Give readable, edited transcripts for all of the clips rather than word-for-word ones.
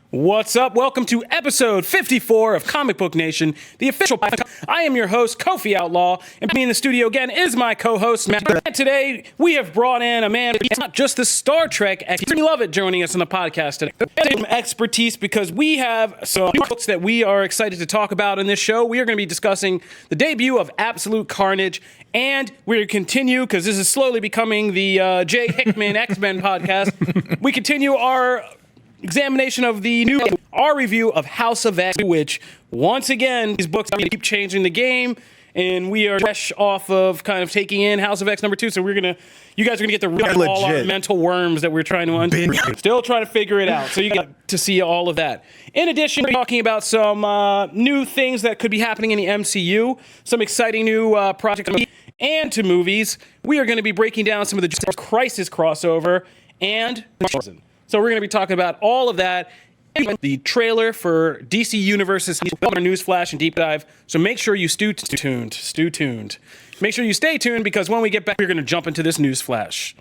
What's up? Welcome to episode 54 of Comic Book Nation, the official podcast. I am your host, Kofi Outlaw, and me in the studio again is my co-host, Matt. And today, we have brought in a man who's not just the Star Trek expert. We love it joining us on the podcast today. Some expertise because we have some books that we are excited to talk about in this show. We are going to be discussing the debut of Absolute Carnage, and we're going to continue, because this is slowly becoming the Jay Hickman X-Men podcast. We continue our examination of our review of House of X, which once again these books keep changing the game, and we are fresh off of kind of taking in House of X #2. So you guys are gonna get to read all our mental worms that we're trying to still trying to figure it out. So you get to see all of that. In addition, we're talking about some new things that could be happening in the MCU, some exciting new projects, and to movies. We are going to be breaking down some of the Crisis Crossover and so we're going to be talking about all of that, the trailer for DC Universe's news flash and deep dive. So make sure you stay tuned. Make sure you stay tuned, because when we get back, we're going to jump into this news flash.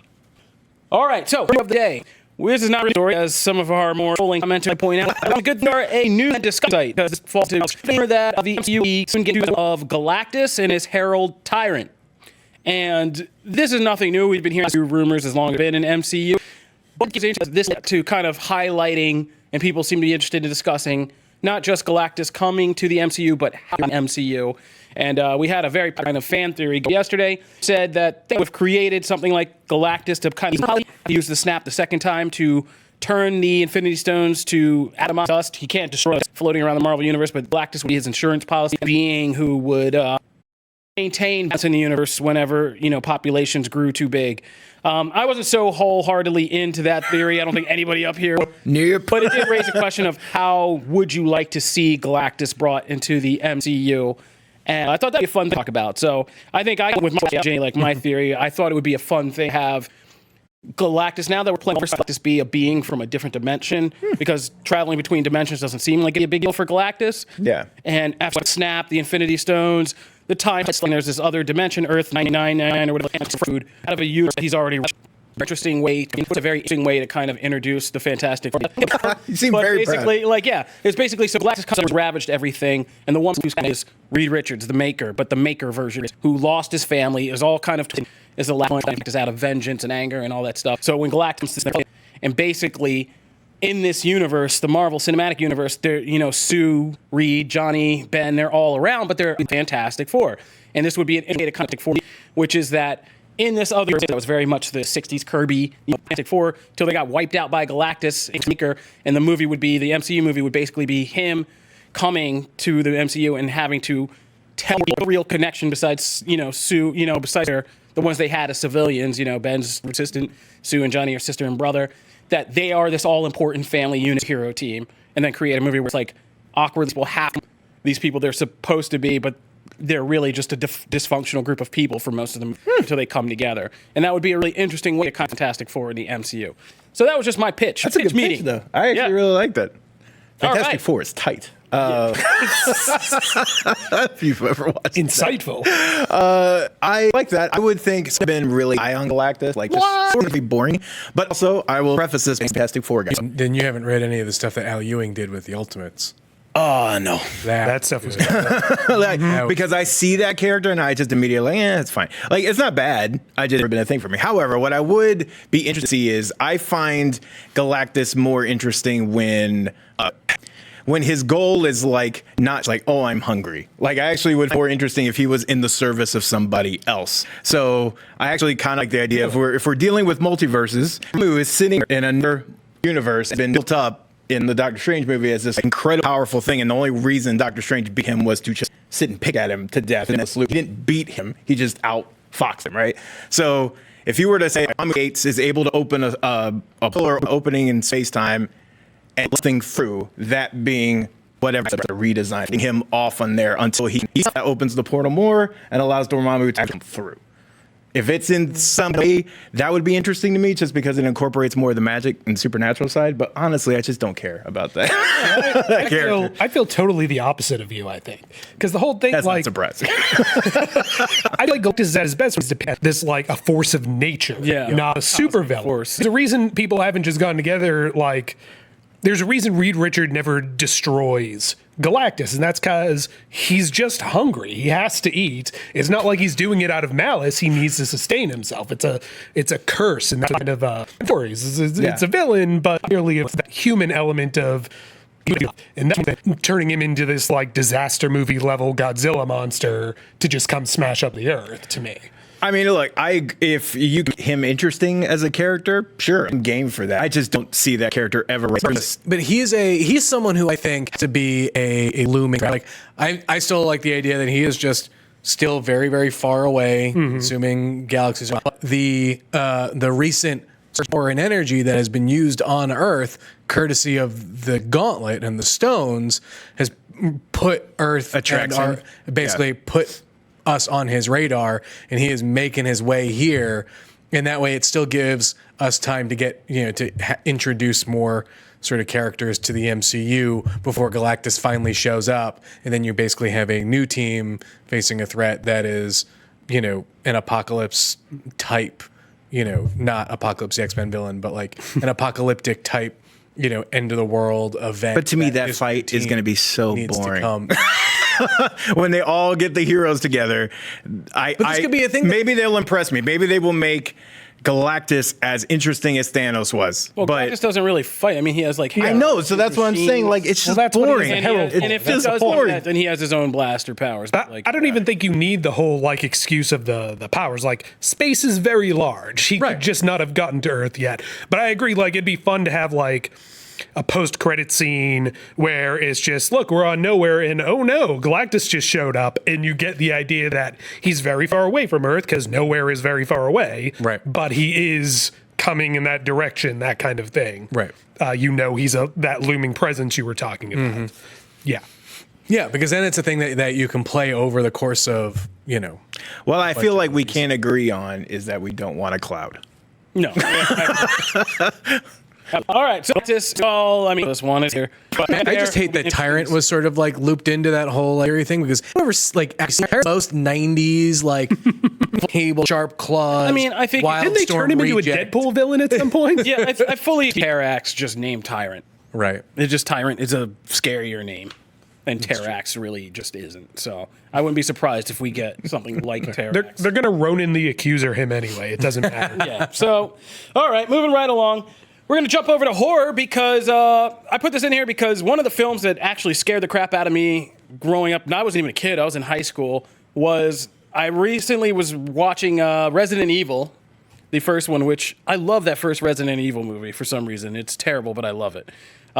All right, so of the day. This is not really a story, as some of our more full-length commentary point out. I'm good for a new discussion site, because it falls to that of the MCU soon get of Galactus and his Herald Tyrant. And this is nothing new. We've been hearing rumors as long as it's been in MCU. What gives this to kind of highlighting, and people seem to be interested in discussing, not just Galactus coming to the MCU, but how the MCU. And we had a very kind of fan theory yesterday, said that they have created something like Galactus to kind of use the snap the second time to turn the Infinity Stones to atomized dust. He can't destroy us floating around the Marvel Universe, but Galactus would be his insurance policy, being who would maintain balance in the universe whenever, populations grew too big. I wasn't so wholeheartedly into that theory. I don't think anybody up here. Nope. But it did raise a question of how would you like to see Galactus brought into the MCU? And I thought that'd be a fun to talk about. So I think my theory, I thought it would be a fun thing to have Galactus, now that we're playing Galactus, be a being from a different dimension, because traveling between dimensions doesn't seem like a big deal for Galactus. Yeah. And after Snap, the Infinity Stones, the time, there's this other dimension, Earth 999 or whatever, food out of a universe that he's already. Interesting way. It's a very interesting way to kind of introduce the Fantastic Four. You seem very basically, proud. it's basically so Galactus comes and ravaged everything, and the one who's is Reed Richards, the Maker, but the Maker version, who lost his family, is all kind of is the last one is out of vengeance and anger and all that stuff. So when Galactus, and basically in this universe, the Marvel Cinematic Universe, they're Sue, Reed, Johnny, Ben, they're all around, but they're Fantastic Four, and this would be an integrated Fantastic Four, which is that. In this other that was very much the 60s Kirby Fantastic Four, till they got wiped out by Galactus, and the MCU movie would basically be him coming to the MCU and having to tell a real connection besides, Sue, besides the ones they had as civilians, Ben's assistant, Sue and Johnny are sister and brother, that they are this all-important family unit hero team, and then create a movie where it's like awkward, well, half these people they're supposed to be, but they're really just a dysfunctional group of people for most of them until they come together. And that would be a really interesting way to kind of Fantastic Four in the MCU. So that was just my pitch. That's a good pitch, though. I actually really like that. Fantastic Four is tight. If you've ever watched Insightful. I like that. I would think it's been really high on Galactus, just sort of be boring. But also, I will preface this Fantastic Four guy. Then you haven't read any of the stuff that Al Ewing did with the Ultimates. Oh, no. That stuff was because I see that character and I just immediately, it's fine. It's not bad. I just never been a thing for me. However, what I would be interested to see is I find Galactus more interesting when when his goal is like not like, oh, I'm hungry. Like, I actually would find more interesting if he was in the service of somebody else. So I actually kind of like the idea if we're dealing with multiverses, who is sitting in another universe and been built up in the Doctor Strange movie as this incredibly powerful thing, and the only reason Doctor Strange beat him was to just sit and pick at him to death in this loop. He didn't beat him; he just outfoxed him, right? So if you were to say Gates is able to open a pillar opening in space time and thing through, that being whatever redesigning him off on there until he opens the portal more and allows Dormammu to come through. If it's in some way, that would be interesting to me just because it incorporates more of the magic and supernatural side. But honestly, I just don't care about that. I feel totally the opposite of you, I think. Because the whole thing, That's like, not surprising. I feel like Galactus is at his best was this like a force of nature, not a supervillain. There's a reason people haven't just gotten together. Like, there's a reason Reed Richards never destroys Galactus, and that's because he's just hungry. He has to eat. It's not like he's doing it out of malice. He needs to sustain himself. It's a curse, and that kind of stories. It's a villain, but merely of that human element of, and that turning him into this like disaster movie level Godzilla monster to just come smash up the earth. To me, I mean, look, if you get him interesting as a character, sure, I'm game for that. I just don't see that character ever. But he's someone who I think to be a looming. Like I still like the idea that he is just still very, very far away, assuming galaxies. The recent power and energy that has been used on Earth, courtesy of the gauntlet and the stones, has put Earth put us on his radar, and he is making his way here, and that way it still gives us time to get introduce more sort of characters to the MCU before Galactus finally shows up, and then you basically have a new team facing a threat that is an apocalypse type, not Apocalypse the X-Men villain, but like an apocalyptic type end of the world event. But to me, that fight is going to be so boring. When they all get the heroes together, this could be a thing. Maybe they'll impress me. Maybe they will make Galactus as interesting as Thanos was. Well, but Galactus doesn't really fight. I mean, he has like I know, so that's what I'm saying. Like, it's just boring. And if he does that, then he has his own blaster powers. But I don't even think you need the whole like excuse of the powers. Like, space is very large. He could just not have gotten to Earth yet. But I agree. Like, it'd be fun to have like a post-credit scene where it's just, look, we're on nowhere, and oh no, Galactus just showed up, and you get the idea that he's very far away from Earth because nowhere is very far away, right? But he is coming in that direction, that kind of thing, right? He's that looming presence you were talking about, yeah, because then it's a thing that you can play over the course of Well, I feel like we can't agree on is that we don't want a cloud. No. All right, so this one is here. But I just hate that Tyrant was sort of like looped into that whole area thing, because like most 90s like cable sharp claws. I mean, I think didn't they turn him into a Deadpool villain at some point? Yeah, I fully Terrax just named Tyrant. Right. It's just Tyrant is a scarier name. And Terrax really just isn't. So I wouldn't be surprised if we get something like Terrax. They're going to Ronin the Accuser him anyway. It doesn't matter. Yeah. So, all right, moving right along. We're going to jump over to horror because I put this in here because one of the films that actually scared the crap out of me growing up, and I wasn't even a kid, I was in high school, was I recently was watching Resident Evil, the first one, which I love that first Resident Evil movie for some reason. It's terrible, but I love it.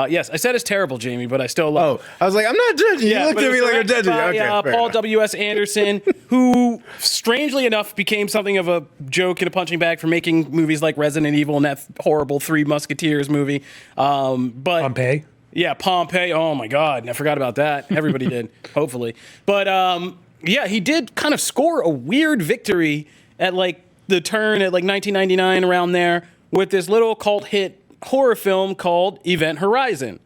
Yes, I said it's terrible, Jamie, but I still love it. I was like, I'm not judging. You looked at me like I'm judging. Okay, Paul W.S. Anderson, who, strangely enough, became something of a joke and a punching bag for making movies like Resident Evil and that horrible Three Musketeers movie. But Pompeii? Yeah, Pompeii. Oh, my God. I forgot about that. Everybody did, hopefully. But, he did kind of score a weird victory at, like, the turn at, like, 1999, around there, with this little cult hit horror film called Event Horizon,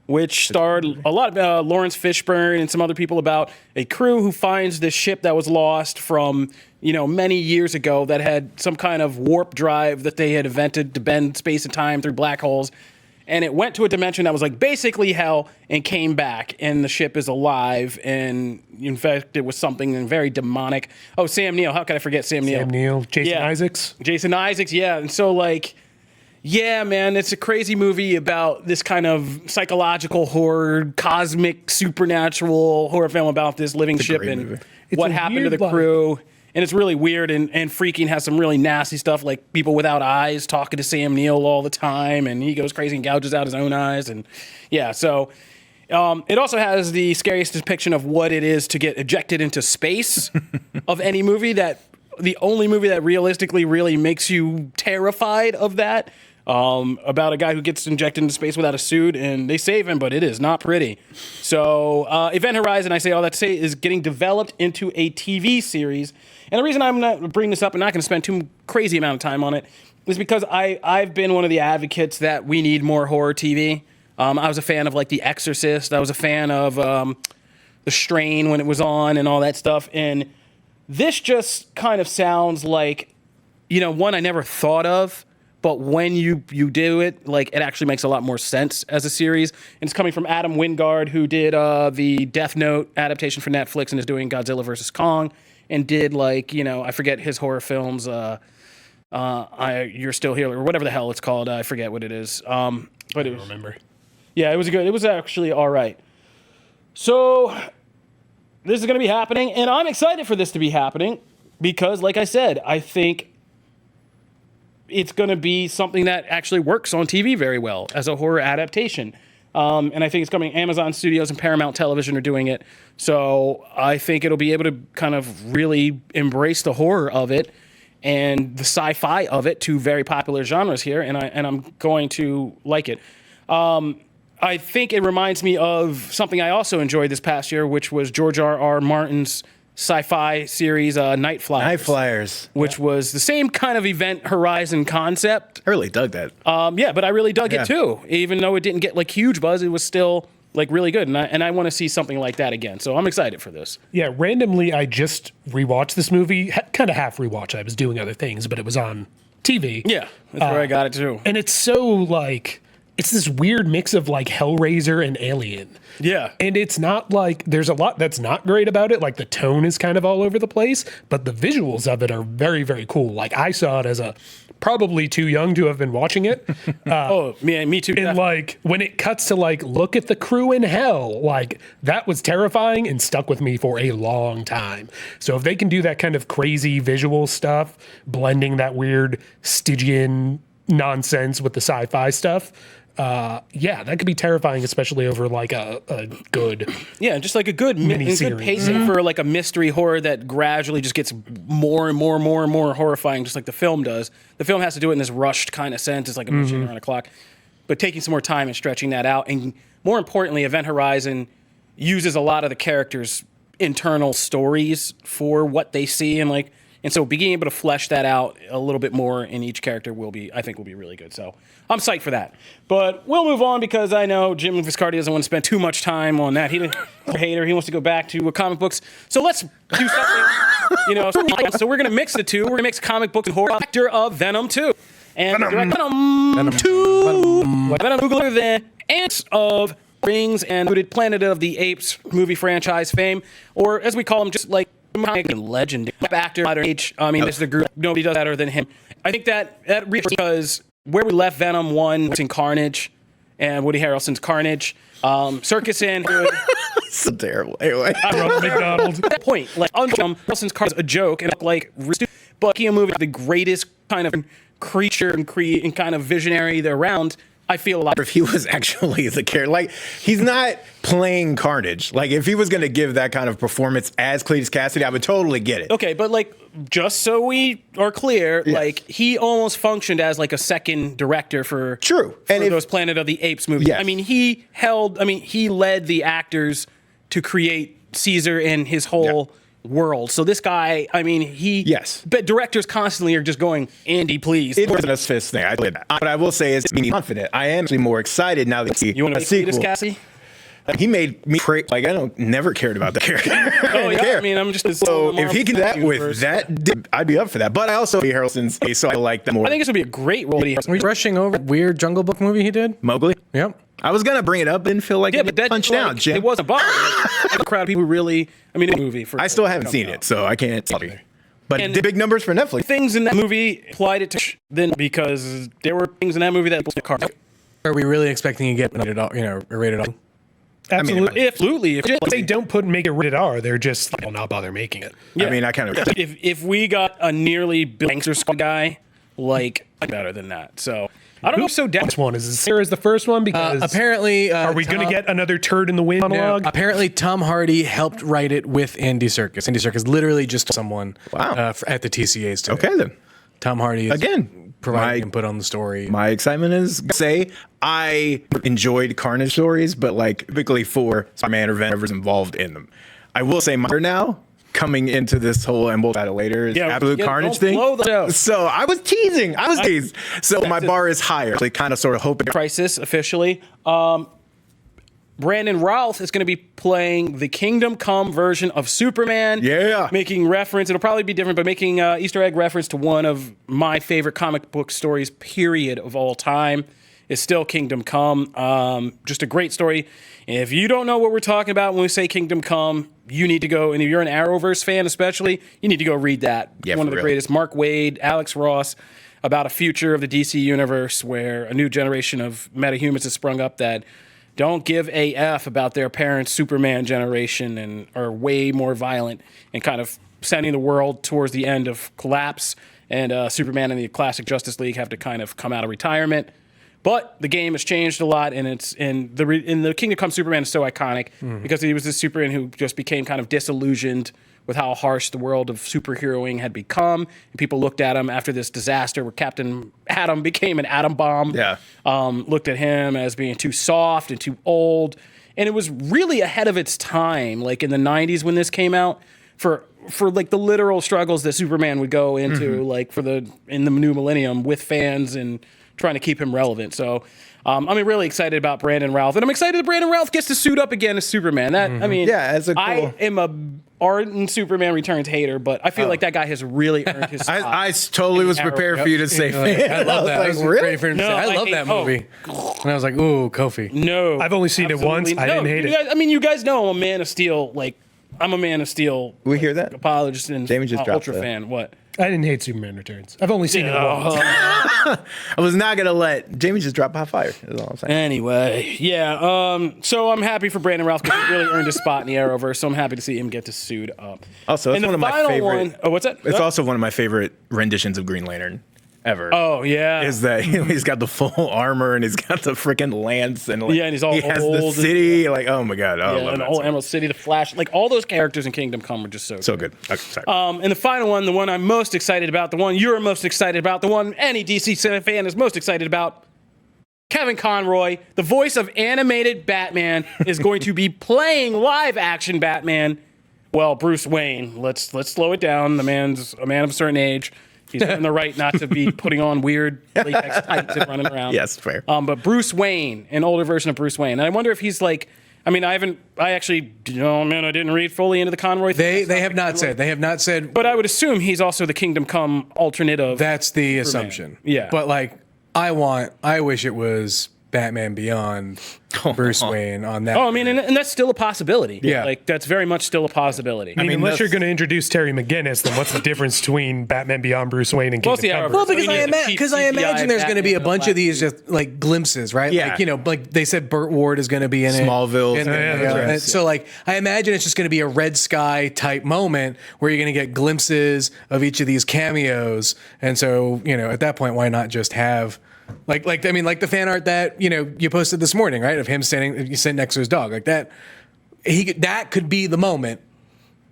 which starred a lot of Lawrence Fishburne and some other people about a crew who finds this ship that was lost from, many years ago that had some kind of warp drive that they had invented to bend space and time through black holes. And it went to a dimension that was like basically hell and came back, and the ship is alive. And in fact, it was something very demonic. Oh, Sam Neill. How could I forget Sam Neill? Sam Neill. Jason Isaacs. Jason Isaacs, yeah. And so, like, Yeah, man, it's a crazy movie about this kind of psychological horror, cosmic, supernatural horror film about this living ship and what happened to the crew. And it's really weird and freaking, has some really nasty stuff, like people without eyes talking to Sam Neill all the time, and he goes crazy and gouges out his own eyes. And yeah, so it also has the scariest depiction of what it is to get ejected into space of any movie. The only movie that realistically really makes you terrified of that. About a guy who gets injected into space without a suit, and they save him, but it is not pretty. So, Event Horizon, I say all that to say, is getting developed into a TV series. And the reason I'm not bringing this up and not going to spend too crazy amount of time on it is because I've been one of the advocates that we need more horror TV. I was a fan of like The Exorcist. I was a fan of The Strain when it was on and all that stuff. And this just kind of sounds like, one I never thought of. But when you do it, like, it actually makes a lot more sense as a series. And it's coming from Adam Wingard, who did the Death Note adaptation for Netflix and is doing Godzilla vs. Kong, and did, like, I forget his horror films, You're Still Here, or whatever the hell it's called. I forget what it is. But I don't remember. Yeah, it was good. It was actually all right. So this is going to be happening, and I'm excited for this to be happening because, like I said, I think it's going to be something that actually works on TV very well as a horror adaptation. And I think it's coming. Amazon Studios and Paramount Television are doing it. So I think it'll be able to kind of really embrace the horror of it and the sci-fi of it, two very popular genres here. And I'm going to like it. I think it reminds me of something I also enjoyed this past year, which was George R.R. Martin's sci-fi series, Night Flyers. Night Flyers. Which was the same kind of Event Horizon concept. I really dug that. Yeah, but I really dug it too. Even though it didn't get like huge buzz, it was still like really good. And I want to see something like that again. So I'm excited for this. Yeah, randomly, I just rewatched this movie, kind of half rewatch. I was doing other things, but it was on TV. Yeah, that's where I got it too. And it's so like, it's this weird mix of like Hellraiser and Alien. Yeah. And it's not like, there's a lot that's not great about it. Like the tone is kind of all over the place, but the visuals of it are very, very cool. Like I saw it as probably too young to have been watching it. Me too. And like when it cuts to like, look at the crew in hell, like that was terrifying and stuck with me for a long time. So if they can do that kind of crazy visual stuff, blending that weird Stygian nonsense with the sci-fi stuff, that could be terrifying, especially over like a good just like a good good pacing for like a mystery horror that gradually just gets more and more and more and more horrifying, just like the film does. The film has to do it in this rushed kind of sense. It's like a machine around a clock, but taking some more time and stretching that out. And more importantly, Event Horizon uses a lot of the characters' internal stories for what they see, and so being able to flesh that out a little bit more in each character I think will be really good. So I'm psyched for that. But we'll move on because I know Jim Viscardi doesn't want to spend too much time on that. He's a hater. He wants to go back to comic books. So let's do something, So we're going to mix the two. We're going to mix comic books and horror. Director of Venom 2. And Venom 2. Venom Googler than Ants of Rings and Planet of the Apes movie franchise fame. Or as we call them, just like legend actor modern age. I mean, this is the group. Nobody does better than him. I think that because where we left Venom 1 was in Carnage and Woody Harrelson's Carnage. Circus and so terrible. Anyway, Ronald McDonald. At that point, like Harrelson's Carnage is a joke and like, but he movie the greatest kind of creature and kind of visionary around. I feel a lot. If he was actually the character, like he's not playing Carnage. Like if he was going to give that kind of performance as Cletus Cassidy, I would totally get it. Okay, but like just so we are clear, like he almost functioned as like a second director for those Planet of the Apes movies. Yes. I mean, he led the actors to create Caesar and his whole world. So this guy, but directors constantly are just going, Andy, please. It wasn't a fist thing. I did that. But I will say, it's being confident. I am actually more excited now that you want to see Cletus Cassidy? He made me like I never cared about the character. Oh yeah, I mean I'm just so if he can do that with that, I'd be up for that. But I also be Harrelson's, so I like that more. I think this would be a great role. Are we rushing over that weird Jungle Book movie he did? Mowgli. Yep. I was gonna bring it up, didn't feel like but that punched down. Jim. It was a bomb. The crowd of people really. I mean, a movie. I still haven't seen it, so I can't. But it did big numbers for Netflix. Things in that movie applied it to then because there were things in that movie that Are we really expecting to get rated R? Absolutely. Absolutely. If they don't make it rated R, they're just will not bother making it. I mean, I kind of. If we got a nearly gangster squad guy, like better than that. So I don't know. So down. This one is Sarah's the first one because Apparently, are we going to get another turd in the wind monologue? Apparently, Tom Hardy helped write it with Andy Serkis. Andy Serkis literally just someone at the TCAs today. Okay, then. Tom Hardy is Again, providing input on the story. My excitement is I enjoyed Carnage stories, but like typically for Spider-Man or Venom involved in them. I will say now coming into this whole, and we'll chat it later, is absolute Carnage thing. So I was teasing. So my bar is higher. They kind of sort of hoping. Crisis officially. Brandon Routh is going to be playing the Kingdom Come version of Superman. Yeah. Making reference, it'll probably be different, but making Easter egg reference to one of my favorite comic book stories, period, of all time, is still Kingdom Come. Just a great story. If you don't know what we're talking about when we say Kingdom Come, you need to go, and if you're an Arrowverse fan especially, you need to go read that. Yeah, one of the greatest. Mark Waid, Alex Ross, about a future of the DC universe where a new generation of metahumans has sprung up that don't give a F about their parents' Superman generation and are way more violent and kind of sending the world towards the end of collapse. And Superman and the classic Justice League have to kind of come out of retirement. But the game has changed a lot, and it's in the Kingdom Come Superman is so iconic because he was this Superman who just became kind of disillusioned with how harsh the world of superheroing had become. And people looked at him after this disaster where Captain Atom became an atom bomb. Yeah. Looked at him as being too soft and too old. And it was really ahead of its time, like in the 90s when this came out, for like the literal struggles that Superman would go into, like in the new millennium with fans and trying to keep him relevant. So I'm really excited about Brandon Routh, and I'm excited that Brandon Routh gets to suit up again as Superman. I am a ardent Superman Returns hater, but I feel like that guy has really earned his spot. I totally was prepared for you to say I love that. I was ready for him to say, I love that Hulk. movie. And I was like, ooh, Kofi. No. I've only seen it once. I didn't hate it. You guys know I'm a Man of Steel. Like, I'm a Man of Steel. We hear that? Apologist and Jamie just dropped ultra that. fan. What? I didn't hate Superman Returns. I've only seen it once. I was not going to let Jamie just drop hot fire. That's all I'm saying. Anyway, yeah. So I'm happy for Brandon Routh because he really earned his spot in the Arrowverse. So I'm happy to see him get to suit up. Also, it's one of my favorite. What's that? It's also one of my favorite renditions of Green Lantern ever. Oh yeah, is that he's got the full armor and he's got the freaking lance and like, and he's all he has the old city. Like, oh my god, I love and that the whole song. Emerald City, the Flash, like all those characters in Kingdom Come are just so good. Okay, sorry. And the final one, the one I'm most excited about, the one you're most excited about, the one any DC fan is most excited about. Kevin Conroy, the voice of animated Batman, is going to be playing live action Batman. Well, Bruce Wayne. Let's slow it down. The man's a man of a certain age. He's in the right not to be putting on weird latex tights and running around. Yes, fair. But Bruce Wayne, an older version of Bruce Wayne. And I wonder if he's like, I didn't read fully into the Conroy thing. They have not said. They have not said. But I would assume he's also the Kingdom Come alternate of. That's the assumption. Yeah. But like, I wish it was Batman Beyond Bruce Wayne on that. Oh, I mean, and that's still a possibility. Yeah. Like, that's very much still a possibility. I mean, unless you're going to introduce Terry McGinnis, then what's the difference between Batman Beyond Bruce Wayne and Kingdom Come? Well, because I imagine there's going to be a bunch of these just like glimpses, right? Yeah. Like, like they said Burt Ward is going to be in Smallville. it. So like, I imagine it's just going to be a Red Sky type moment where you're going to get glimpses of each of these cameos. And so, at that point, why not just have like the fan art that you posted this morning, right? Of him sitting next to his dog, like that. That could be the moment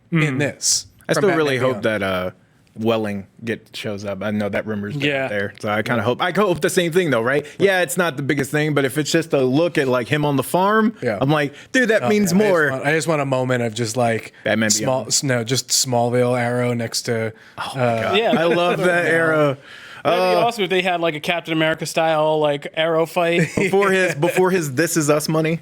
in this. I still really hope that Welling shows up. I know that rumor's been out there, so I kind of hope. I hope the same thing though, right? Yeah, it's not the biggest thing, but if it's just a look at like him on the farm, I'm like, dude, that means more. I just want a moment of just like Batman just Smallville Arrow next to. Oh my god, I love that Arrow. That'd be awesome if they had like a Captain America style like Arrow fight before his This Is Us money.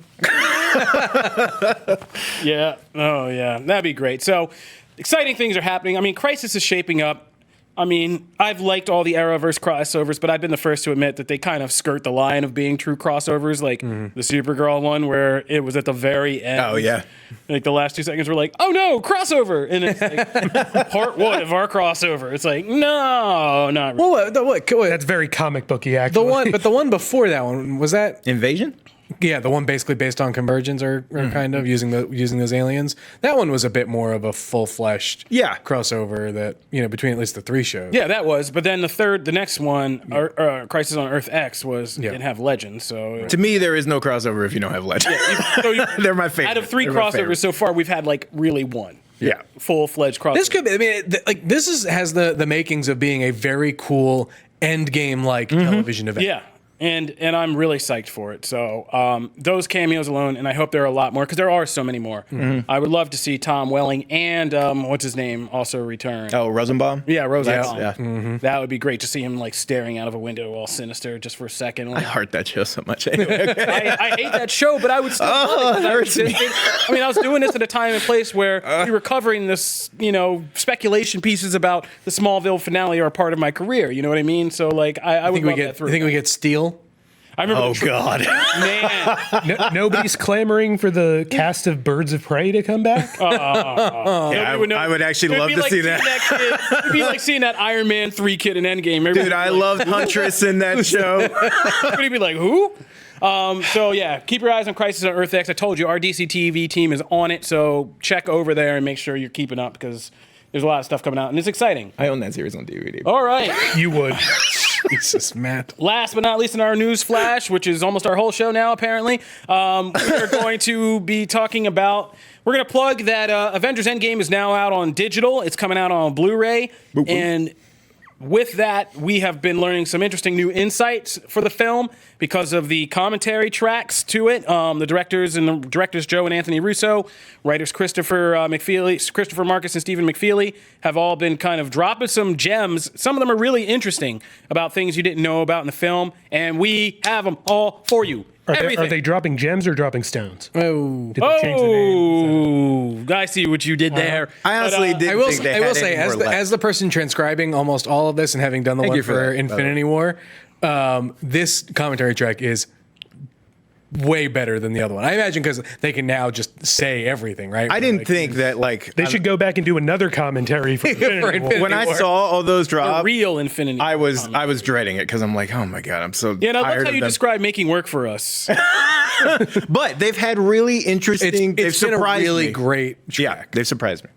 Yeah. Oh yeah, that'd be great. So exciting things are happening. I mean, Crisis is shaping up. I mean, I've liked all the Arrowverse crossovers, but I've been the first to admit that they kind of skirt the line of being true crossovers, like the Supergirl one where it was at the very end. Oh, yeah. Like the last 2 seconds were like, oh no, crossover. And it's like, part one of our crossover. It's like, no, not really. Well, That's very comic booky, actually. the one before that one, was that? Invasion? Yeah, the one basically based on convergence or kind of using those aliens. That one was a bit more of a full-fleshed crossover that, between at least the 3 shows. Yeah, that was. But then the next one, Crisis on Earth X, didn't have Legends. So To me, there is no crossover if you don't have Legends. They're my favorite. Out of 3 crossovers so far, we've had like really one. Yeah. Full-fledged crossover. This could be, this has the makings of being a very cool Endgame-like television event. Yeah. And I'm really psyched for it. So those cameos alone, and I hope there are a lot more, because there are so many more. I would love to see Tom Welling and what's his name also return. Oh, Rosenbaum? Yeah, Rosenbaum. Yeah. That would be great to see him like staring out of a window all sinister just for a second. I Like, heart that show so much anyway. I hate that show, but I would still love it, 'cause it hurts me. I was doing this at a time and place where we were covering this, speculation pieces about the Smallville finale are a part of my career. You know what I mean? So like, I would love that through. You think we get Steel? I remember Oh, God. man. Nobody's clamoring for the cast of Birds of Prey to come back. I would actually love to see that. It'd be like seeing that Iron Man 3 kid in Endgame. Dude, I loved Huntress in that show. Everybody be like, who? So yeah, keep your eyes on Crisis on Earth X. I told you our DC TV team is on it, so check over there and make sure you're keeping up because there's a lot of stuff coming out and it's exciting. I own that series on DVD. All right. You would. Jesus, Matt. Last but not least in our news flash, which is almost our whole show now, apparently, we're going to be talking about. We're going to plug that Avengers Endgame is now out on digital. It's coming out on Blu-ray, and with that, we have been learning some interesting new insights for the film because of the commentary tracks to it. The directors Joe and Anthony Russo, writers Christopher Marcus and Stephen McFeely have all been kind of dropping some gems. Some of them are really interesting about things you didn't know about in the film, and we have them all for you. Are they dropping gems or dropping stones? Oh. Did they change the name? I see what you did there. I honestly didn't I will think they had say, any more left. as the person transcribing almost all of this and having done the Thank one you for for that, Infinity War, this commentary track is way better than the other one. I imagine because they can now just say everything, right? I didn't think that, like... They should go back and do another commentary for Infinity War. When I saw all those The drop, real Infinity. I was dreading it because I'm like, oh my God, I'm so Yeah, no, that's tired how of you them. describe making work for us. But they've had really interesting... they've It's been a surprised really me. great track. Yeah, they've surprised me.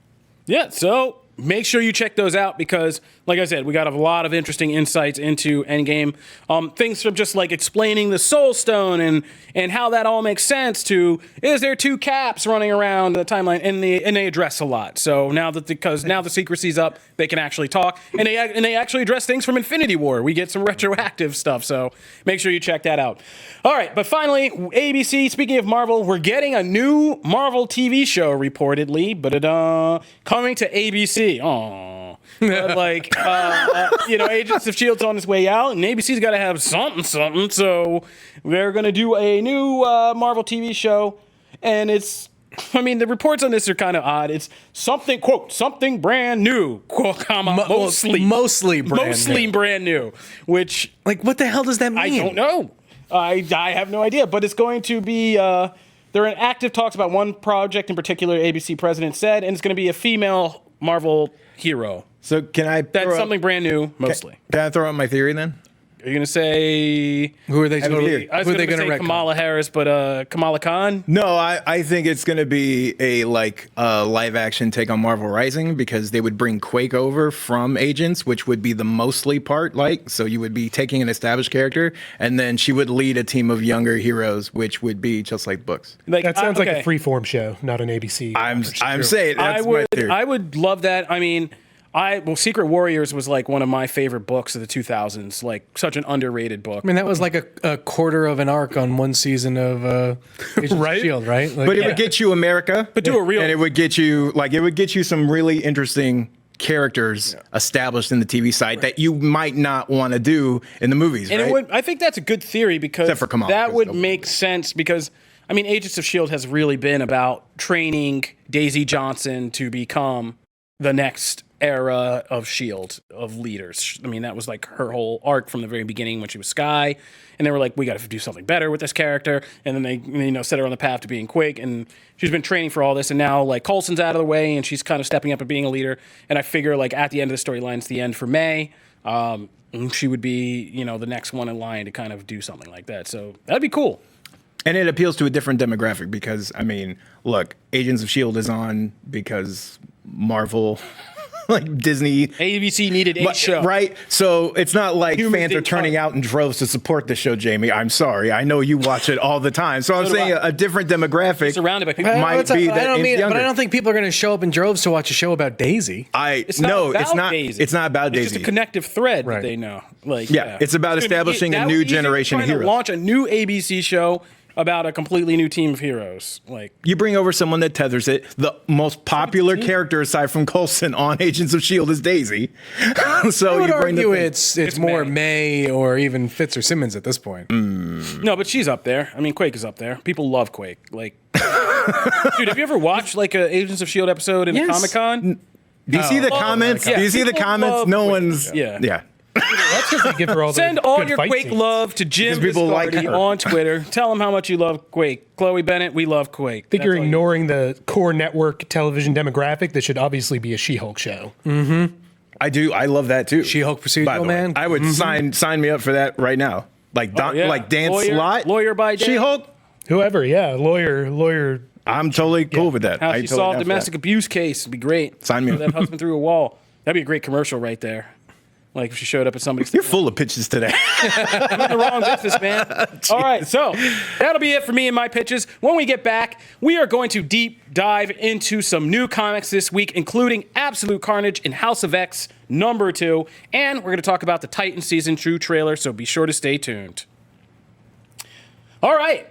Yeah, so make sure you check those out because, like I said, we got a lot of interesting insights into Endgame. Things from just like explaining the Soul Stone and how that all makes sense to is there 2 Caps running around the timeline, and they address a lot. So now the secrecy's up, they can actually talk, and they actually address things from Infinity War. We get some retroactive stuff, so make sure you check that out. All right, but finally, ABC. Speaking of Marvel, we're getting a new Marvel TV show reportedly, but coming to ABC. Aww. But like, Agents of S.H.I.E.L.D.'s on its way out, and ABC's got to have something. So they're going to do a new Marvel TV show, and the reports on this are kind of odd. It's something, quote, something brand new, quote, comma, mostly brand new, which, like, what the hell does that mean? I don't know. I have no idea, but it's going to be, they're in active talks about one project in particular, ABC president said, and it's going to be a female Marvel hero. So can I... That's something brand new, mostly. Can I throw out my theory then? Are you going to say... Who are they I was going going to say to Kamala Harris, but Kamala Khan? No, I think it's going to be a live action take on Marvel Rising because they would bring Quake over from Agents, which would be the mostly part. So you would be taking an established character, and then she would lead a team of younger heroes, which would be just like books. That sounds like a freeform show, not an ABC. I'm saying that's my theory. I would love that. I mean, Secret Warriors was like one of my favorite books of the 2000s, like such an underrated book. I mean, that was like a quarter of an arc on one season of Agents of S.H.I.E.L.D., right? Like, but it would get you America, but do a real, and it would get you some really interesting characters established in the TV side that you might not want to do in the movies. And I think that's a good theory because Except for Kamala, that would make sense because. I mean, Agents of S.H.I.E.L.D. has really been about training Daisy Johnson to become the next era of S.H.I.E.L.D. of leaders. I mean, that was like her whole arc from the very beginning when she was Skye. And they were like, we got to do something better with this character. And then they, set her on the path to being Quake. And she's been training for all this. And now, like, Coulson's out of the way, and she's kind of stepping up and being a leader. And I figure, like, at the end of the storyline, it's the end for May. She would be, the next one in line to kind of do something like that. So that'd be cool. And it appeals to a different demographic because, I mean, look, Agents of S.H.I.E.L.D. is on because Marvel, like Disney. ABC needed a show. Right? So it's not like Humans fans are didn't turning out in droves to support the show, Jamie. I'm sorry. I know you watch it all the time. So I'm do saying I. a different demographic Surrounded by people. might be that it's younger. But I don't think people are going to show up in droves to watch a show about Daisy. It's not about Daisy. It's not about Daisy. It's just a connective thread Right. that they know. Like, Yeah, it's about establishing a new generation of trying to heroes. launch a new ABC show about a completely new team of heroes. Like, You bring over someone that tethers it. The most popular character aside from Coulson on Agents of S.H.I.E.L.D. is Daisy. So I would you bring argue the it's more May or even Fitz or Simmons at this point. no, but she's up there. I mean, Quake is up there. People love Quake. Like, dude, have you ever watched like a Agents of S.H.I.E.L.D. episode in Yes. Comic-Con? Do you see the comments? Yeah, Do you see the people comments? love No Quake. one's. Yeah. That's because they give her all the Send all good your fight Quake scenes. love to Jim Because people like Viscardi her. on Twitter. Tell him how much you love Quake. Chloe Bennett, we love Quake. I think you're That's all ignoring the core network television demographic that should obviously be a She-Hulk show. I do. I love that too. She-Hulk procedural, By the way. man. I would sign me up for that right now. Like yeah. like Dan Lawyer- Slott, lawyer by day. She-Hulk. Whoever, yeah, lawyer. I'm totally cool with that. How I she totally solved down for domestic that. abuse case would be great. Sign me Throw up. that husband through a wall. That'd be a great commercial right there. Like if she showed up at somebody's. You're full of pitches today. I'm in the wrong business, man. All right, so that'll be it for me and my pitches. When we get back, we are going to deep dive into some new comics this week, including Absolute Carnage and House of X #2, and we're going to talk about the Titan Season 2 trailer, so be sure to stay tuned. All right.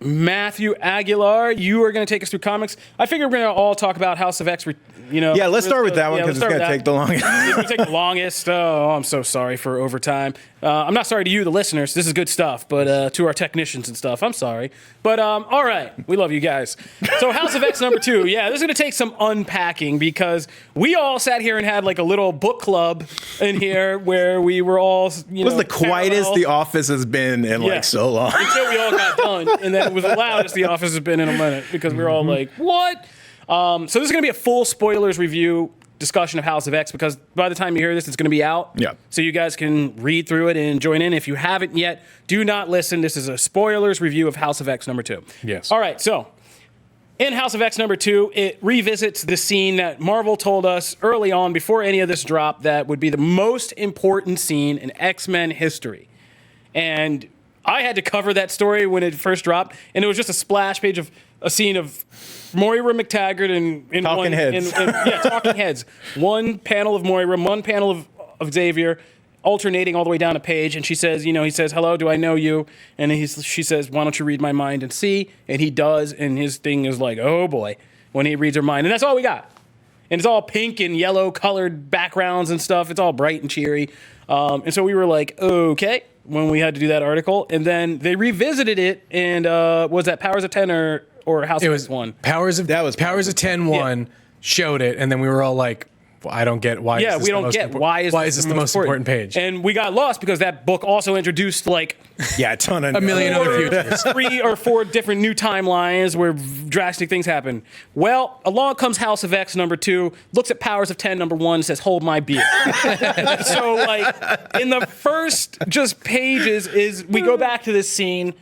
Matthew Aguilar, you are going to take us through comics. I figure we're going to all talk about House of X. Yeah, let's start with that one because let's it's start going to with take the longest. It's going to take the longest. Oh, I'm so sorry for overtime. I'm not sorry to you, the listeners. This is good stuff. But to our technicians and stuff, I'm sorry. But all right, we love you guys. So House of X #2. Yeah, this is going to take some unpacking because we all sat here and had like a little book club in here where we were all, It was the quietest parallel the office has been in like so long. until we all got done, and then it was the loudest the office has been in a minute because we were all like, "What?" So this is going to be a full spoilers review discussion of House of X because by the time you hear this, it's going to be out. Yeah. So you guys can read through it and join in. If you haven't yet, do not listen. This is a spoilers review of House of X #2. Yes. All right. So in House of X #2, it revisits the scene that Marvel told us early on before any of this dropped that would be the most important scene in X-Men history. And I had to cover that story when it first dropped, and it was just a splash page of a scene of Moira McTaggart and Talking heads. talking heads. One panel of Moira, one panel of Xavier, alternating all the way down a page. And she says, he says, "Hello, do I know you?" And she says, "Why don't you read my mind and see?" And he does, and his thing is like, oh boy, when he reads her mind, and that's all we got. And it's all pink and yellow colored backgrounds and stuff. It's all bright and cheery. And so we were like, okay, when we had to do that article. And then they revisited it. And was that Powers of 10 or House of X 1? Powers of 10 1 showed it, and then we were all like, well, I don't get why. Yeah, is this we the don't most get impor- why is this the most important page? And we got lost because that book also introduced like Yeah, a ton of A million other futures. 3 or 4 different new timelines where drastic things happen. Well, along comes House of X #2, looks at Powers of 10 #1, says, "Hold my beer." So like in the first just pages is we go back to this scene.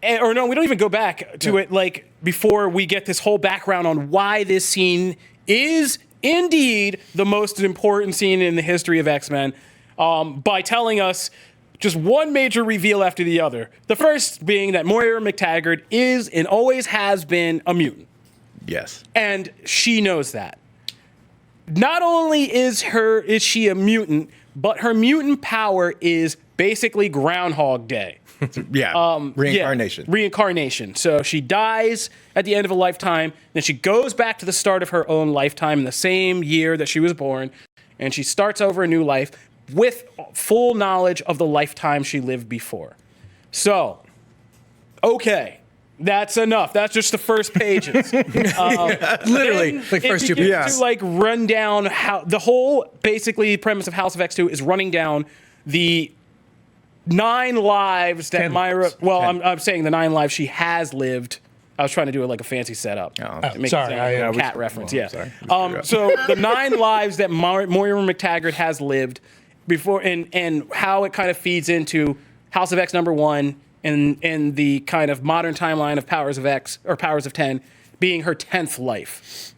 Or no, we don't even go back to it like before we get this whole background on why this scene is indeed the most important scene in the history of X-Men by telling us just one major reveal after the other. The first being that Moira McTaggart is and always has been a mutant. Yes. And she knows that. Not only is she a mutant, but her mutant power is basically Groundhog Day. Yeah. Reincarnation. Yeah, reincarnation. So she dies at the end of a lifetime, then she goes back to the start of her own lifetime in the same year that she was born, and she starts over a new life with full knowledge of the lifetime she lived before. So, okay, That's enough. That's just the first pages. Literally, like first two pages. pages. To like run down how the whole basically premise of House of X2 is running down the 9 lives that Myra. Well, I'm saying the 9 lives she has lived. I was trying to do it like a fancy setup. Sorry, a cat reference. Yeah. So the 9 lives that Moira McTaggart has lived before, and how it kind of feeds into House of X #1 and the kind of modern timeline of Powers of X or Powers of 10 being her 10th life,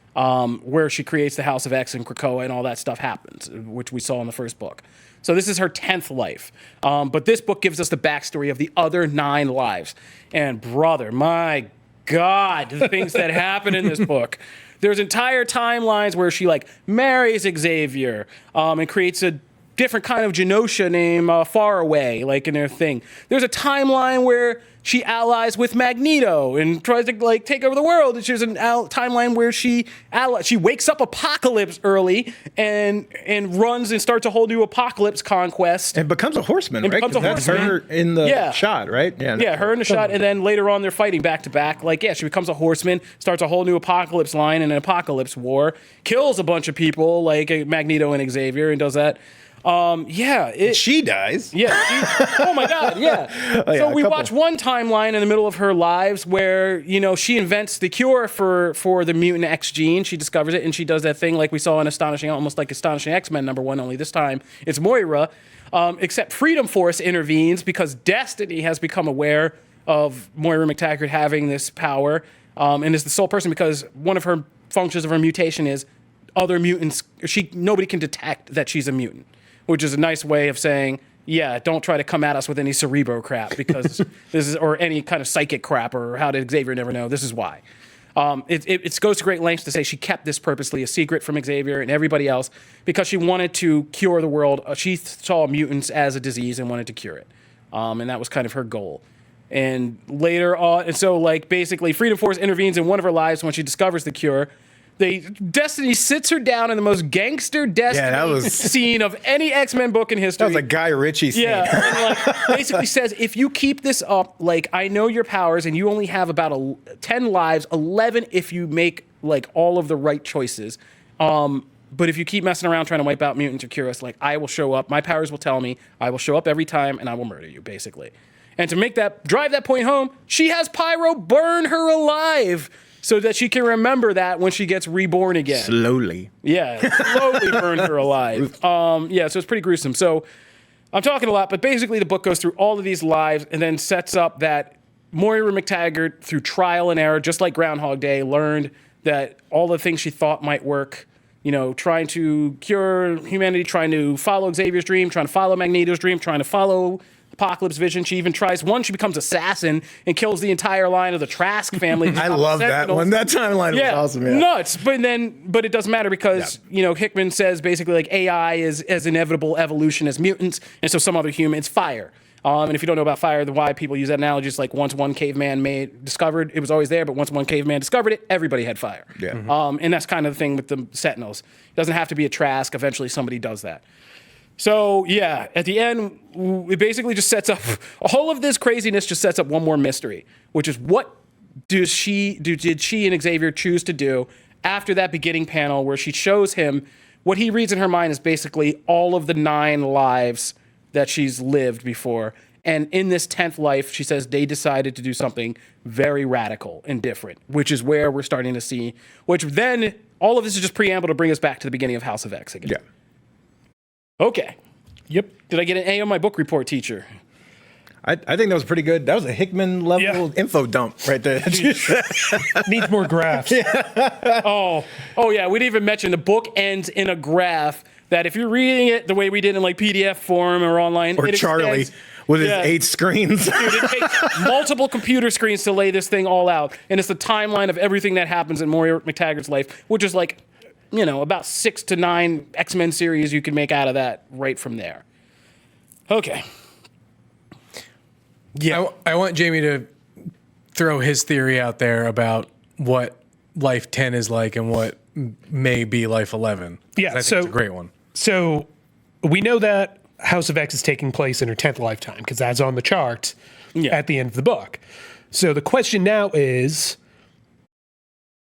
where she creates the House of X and Krakoa and all that stuff happens, which we saw in the first book. So this is her 10th life. But this book gives us the backstory of the other 9 lives. And brother, my God, the things that happen in this book. There's entire timelines where she like marries Xavier and creates a different kind of Genosha named Faraway, like in their thing. There's a timeline where she allies with Magneto and tries to like take over the world. And there's a timeline where she wakes up Apocalypse early and runs and starts a whole new Apocalypse conquest. And becomes a horseman, right? Becomes a That's horseman. her in the shot, right? Yeah, her in the shot, and then later on they're fighting back to back. Like, yeah, she becomes a horseman, starts a whole new Apocalypse line and an Apocalypse war, kills a bunch of people like Magneto and Xavier, and does that. She dies. Yeah. Oh my God. Yeah. So we watch one timeline in the middle of her lives where, you know, she invents the cure for the mutant X gene. She discovers it and she does that thing like we saw in almost like Astonishing X-Men #1, only this time it's Moira. Except Freedom Force intervenes because Destiny has become aware of Moira McTaggart having this power, and is the sole person because one of her functions of her mutation is other mutants. Nobody can detect that she's a mutant, which is a nice way of saying, yeah, don't try to come at us with any Cerebro crap because this is, or any kind of psychic crap, or how did Xavier never know? This is why. It goes to great lengths to say she kept this purposely a secret from Xavier and everybody else because she wanted to cure the world. She saw mutants as a disease and wanted to cure it. And that was kind of her goal. And later on, and so like basically Freedom Force intervenes in one of her lives when she discovers the cure. Destiny sits her down in the most gangster Destiny scene of any X-Men book in history. That was a Guy Ritchie scene. Yeah, and like basically says, if you keep this up, like I know your powers, and you only have about 10 lives, 11 if you make like all of the right choices. But if you keep messing around trying to wipe out mutants or cure us, like I will show up. My powers will tell me. I will show up every time, and I will murder you, basically. And to drive that point home, she has Pyro burn her alive, so that she can remember that when she gets reborn again. Slowly. Yeah, slowly burn her alive. So it's pretty gruesome. So I'm talking a lot, but basically the book goes through all of these lives and then sets up that Moira McTaggart, through trial and error, just like Groundhog Day, learned that all the things she thought might work, you know, trying to cure humanity, trying to follow Xavier's dream, trying to follow Magneto's dream, trying to follow Apocalypse Vision. She even tries she becomes assassin and kills the entire line of the Trask family. I love that one. That timeline was awesome. Yeah. Nuts. But it doesn't matter because, you know, Hickman says basically like AI is as inevitable evolution as mutants. And so some other human, it's fire. And if you don't know about fire, then why people use that analogy is like once one caveman discovered, it was always there, but once one caveman discovered it, everybody had fire. Yeah. And that's kind of the thing with the Sentinels. It doesn't have to be a Trask. Eventually somebody does that. So, yeah, at the end, it basically just sets up all of this craziness, just sets up one more mystery, which is what did she and Xavier choose to do after that beginning panel where she shows him what he reads in her mind is basically all of the 9 lives that she's lived before. And in this 10th life, she says they decided to do something very radical and different, which is where we're starting to see, which then all of this is just preamble to bring us back to the beginning of House of X again. Yeah. Okay. Yep. Did I get an A on my book report, teacher? I think that was pretty good. That was a Hickman level info dump right there. Needs more graphs. Oh yeah. We didn't even mention the book ends in a graph that if you're reading it the way we did in like PDF form or online, or Charlie with his 8 screens. Dude, it takes multiple computer screens to lay this thing all out, and it's the timeline of everything that happens in Moira McTaggart's life, which is like, you know, about 6 to 9 X-Men series you can make out of that right from there. Okay. Yeah. I want Jamie to throw his theory out there about what Life 10 is like and what may be Life 11. Yeah, I think it's a great one. So we know that House of X is taking place in her 10th lifetime because that's on the chart at the end of the book. So the question now is,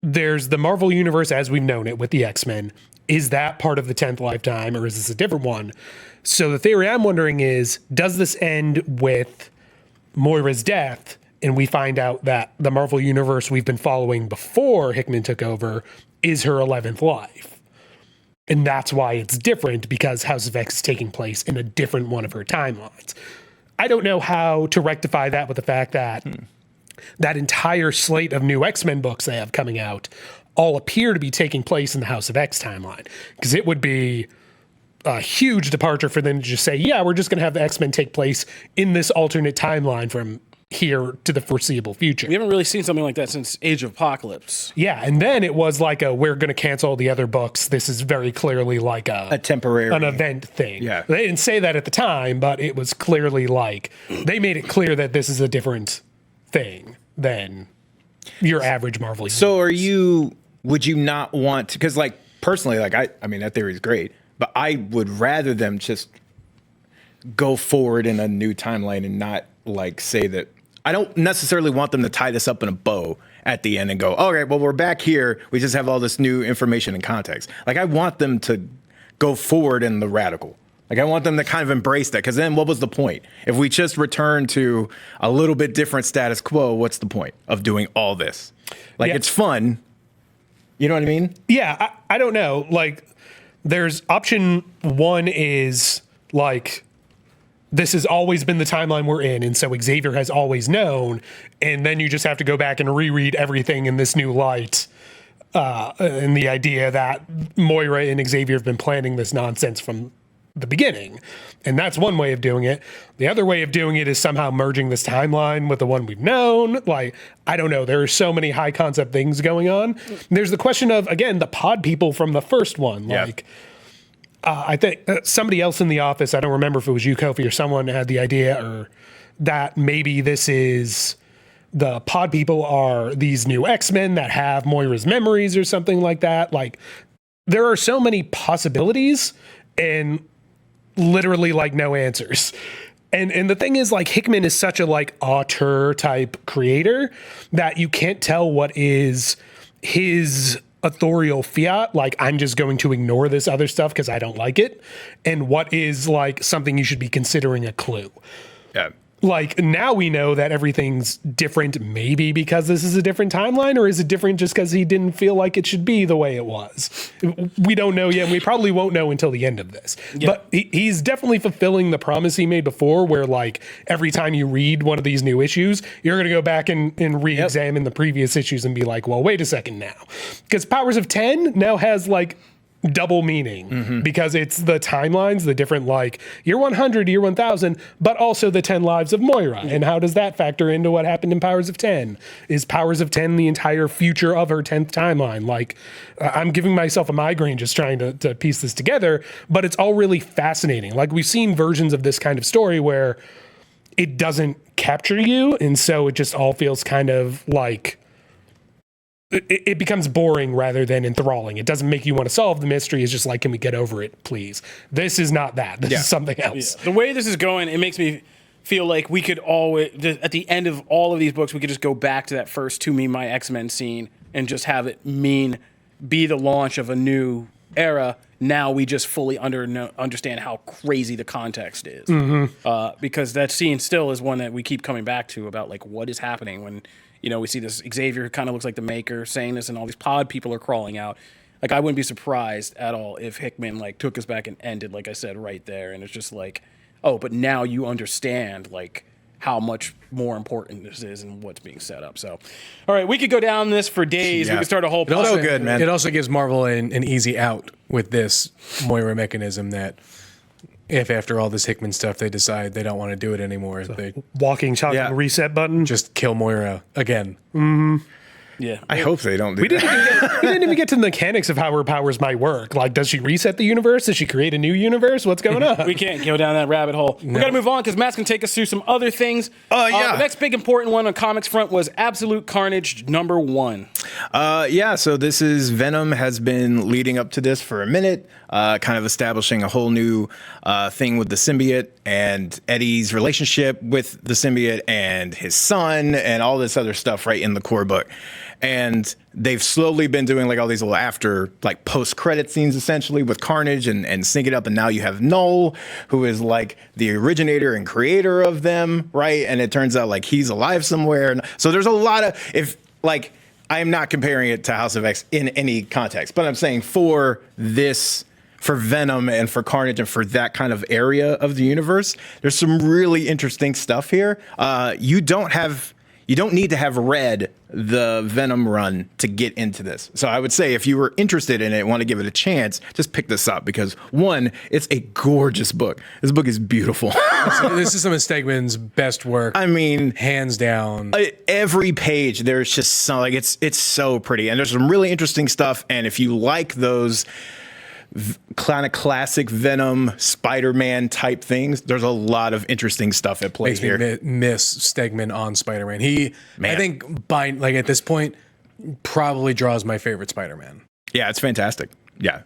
there's the Marvel Universe as we've known it with the X-Men. Is that part of the 10th lifetime, or is this a different one? So the theory I'm wondering is, does this end with Moira's death, and we find out that the Marvel Universe we've been following before Hickman took over is her 11th life? And that's why it's different, because House of X is taking place in a different one of her timelines. I don't know how to rectify that with the fact that that entire slate of new X-Men books they have coming out all appear to be taking place in the House of X timeline, because it would be a huge departure for them to just say, yeah, we're just going to have the X-Men take place in this alternate timeline from here to the foreseeable future. We haven't really seen something like that since Age of Apocalypse. Yeah, and then it was like we're going to cancel the other books. This is very clearly like a temporary, an event thing. Yeah. They didn't say that at the time, but it was clearly like, they made it clear that this is a different thing than your average Marvel universe. So would you not want to, because like personally, like I mean, that theory is great, but I would rather them just go forward in a new timeline and not like say that. I don't necessarily want them to tie this up in a bow at the end and go, all right, well, we're back here. We just have all this new information and context. Like, I want them to go forward in the radical. Like, I want them to kind of embrace that, because then what was the point? If we just return to a little bit different status quo, what's the point of doing all this? Like, it's fun. You know what I mean? Yeah, I don't know. Like, there's option one is like, this has always been the timeline we're in, and so Xavier has always known, and then you just have to go back and reread everything in this new light. And the idea that Moira and Xavier have been planning this nonsense from the beginning. And that's one way of doing it. The other way of doing it is somehow merging this timeline with the one we've known. Like, I don't know. There are so many high concept things going on. There's the question of, again, the pod people from the first one. Like, I think somebody else in the office, I don't remember if it was you, Kofi, or someone had the idea, or that maybe this is the pod people are these new X-Men that have Moira's memories or something like that. Like, there are so many possibilities and literally like no answers. And the thing is, like, Hickman is such a like auteur type creator that you can't tell what is his authorial fiat, like, I'm just going to ignore this other stuff because I don't like it, and what is like something you should be considering a clue. Yeah. Like, now we know that everything's different, maybe because this is a different timeline, or is it different just because he didn't feel like it should be the way it was? We don't know yet, and we probably won't know until the end of this. Yeah. But he's definitely fulfilling the promise he made before, where like every time you read one of these new issues, you're going to go back and re-examine the previous issues and be like, well, wait a second now. Because Powers of 10 now has like double meaning, because it's the timelines, the different like year 100, year 1000, but also the 10 lives of Moira. And how does that factor into what happened in Powers of 10? Is Powers of 10 the entire future of her 10th timeline? Like, I'm giving myself a migraine just trying to piece this together, but it's all really fascinating. Like, we've seen versions of this kind of story where it doesn't capture you, and so it just all feels kind of like it becomes boring rather than enthralling. It doesn't make you want to solve the mystery. It's just like, can we get over it, please? This is not that. This is something else. Yeah. The way this is going, it makes me feel like we could always, at the end of all of these books, we could just go back to that first "To Me, My X-Men" scene and just have it be the launch of a new era. Now we just fully understand how crazy the context is. Because that scene still is one that we keep coming back to about like what is happening when, you know, we see this Xavier who kind of looks like the Maker saying this, and all these pod people are crawling out. Like, I wouldn't be surprised at all if Hickman like took us back and ended, like I said, right there. And it's just like, oh, but now you understand like how much more important this is and what's being set up. So, all right, we could go down this for days. We could start a whole. So good, man. It also gives Marvel an easy out with this Moira mechanism that, if after all this Hickman stuff they decide they don't want to do it anymore, they Walking chocolate reset button. just kill Moira again. Yeah. I hope they don't do We that. didn't even get to the mechanics of how her powers might work. Like, does she reset the universe? Does she create a new universe? What's going on? We can't go down that rabbit hole. We got to move on because Matt's going to take us through some other things. Yeah. The next big important one on comics front was Absolute Carnage #1. So this is Venom has been leading up to this for a minute, kind of establishing a whole new thing with the symbiote and Eddie's relationship with the symbiote and his son and all this other stuff right in the core book. And they've slowly been doing like all these little post-credit scenes essentially with Carnage and syncing it up. And now you have Null, who is like the originator and creator of them, right? And it turns out like he's alive somewhere. And so there's a lot of, I am not comparing it to House of X in any context, but I'm saying for Venom and for Carnage and for that kind of area of the universe, there's some really interesting stuff here. You don't need to have read the Venom run to get into this. So I would say if you were interested in it, want to give it a chance, just pick this up because one, it's a gorgeous book. This book is beautiful. This is some of Stegman's best work. I mean, hands down. Every page, there's just some, it's so pretty. And there's some really interesting stuff. And if you like those kind of classic Venom, Spider-Man type things, there's a lot of interesting stuff at play here. Makes me miss Stegman on Spider-Man. I think at this point, probably draws my favorite Spider-Man. Yeah, it's fantastic. Yeah.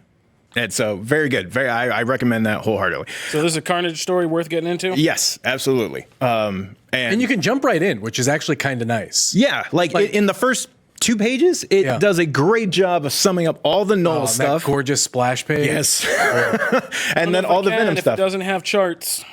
And so very good. I recommend that wholeheartedly. So this is a Carnage story worth getting into? Yes, absolutely. And you can jump right in, which is actually kind of nice. Yeah, in the first 2 pages, it does a great job of summing up all the Null stuff. That gorgeous splash page. Yes. And then all the Venom stuff. It doesn't have charts.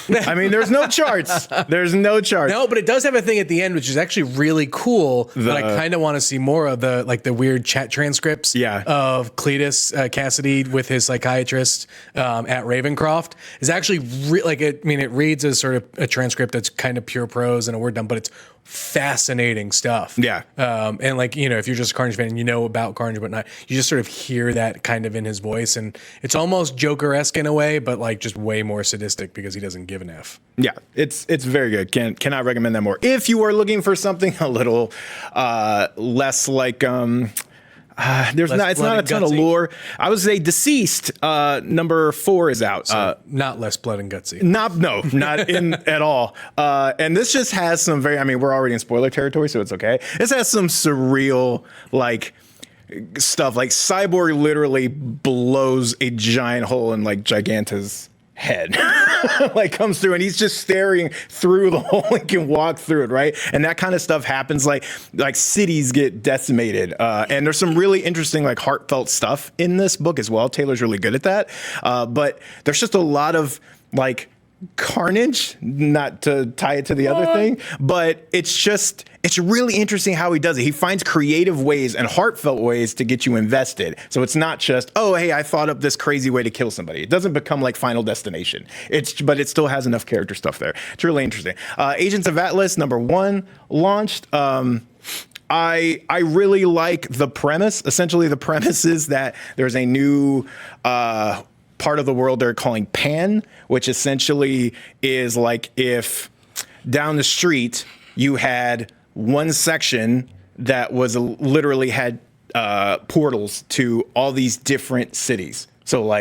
I mean, there's no charts. There's no charts. No, but it does have a thing at the end, which is actually really cool. But I kind of want to see more of the weird chat transcripts of Cletus Cassidy with his psychiatrist at Ravencroft. Is actually it reads as sort of a transcript that's kind of pure prose and a word dump, but it's fascinating stuff. Yeah. If you're just a Carnage fan and you know about Carnage but not, you just sort of hear that kind of in his voice, and it's almost Joker-esque in a way, but just way more sadistic because he doesn't give an F. Yeah, it's very good. Cannot recommend that more. If you are looking for something a little less like it's not a ton of lore. I would say Deceased #4 is out. Not less blood and gutsy. Not in at all. And this just has some we're already in spoiler territory, so it's okay. This has some surreal stuff. Like Cyborg literally blows a giant hole in Giganta's head. Comes through and he's just staring through the hole and can walk through it, right? And that kind of stuff happens like cities get decimated. And there's some really interesting heartfelt stuff in this book as well. Taylor's really good at that. But there's just a lot of Carnage, not to tie it to the other thing, but it's really interesting how he does it. He finds creative ways and heartfelt ways to get you invested. So it's not just, oh, hey, I thought up this crazy way to kill somebody. It doesn't become like Final Destination. But it still has enough character stuff there. It's really interesting. Agents of Atlas #1 launched. I really like the premise. Essentially, the premise is that there's a new part of the world they're calling Pan, which essentially is like if down the street you had one section that was literally had portals to all these different cities. So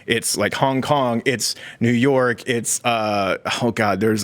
it's like Hong Kong, it's New York, it's there's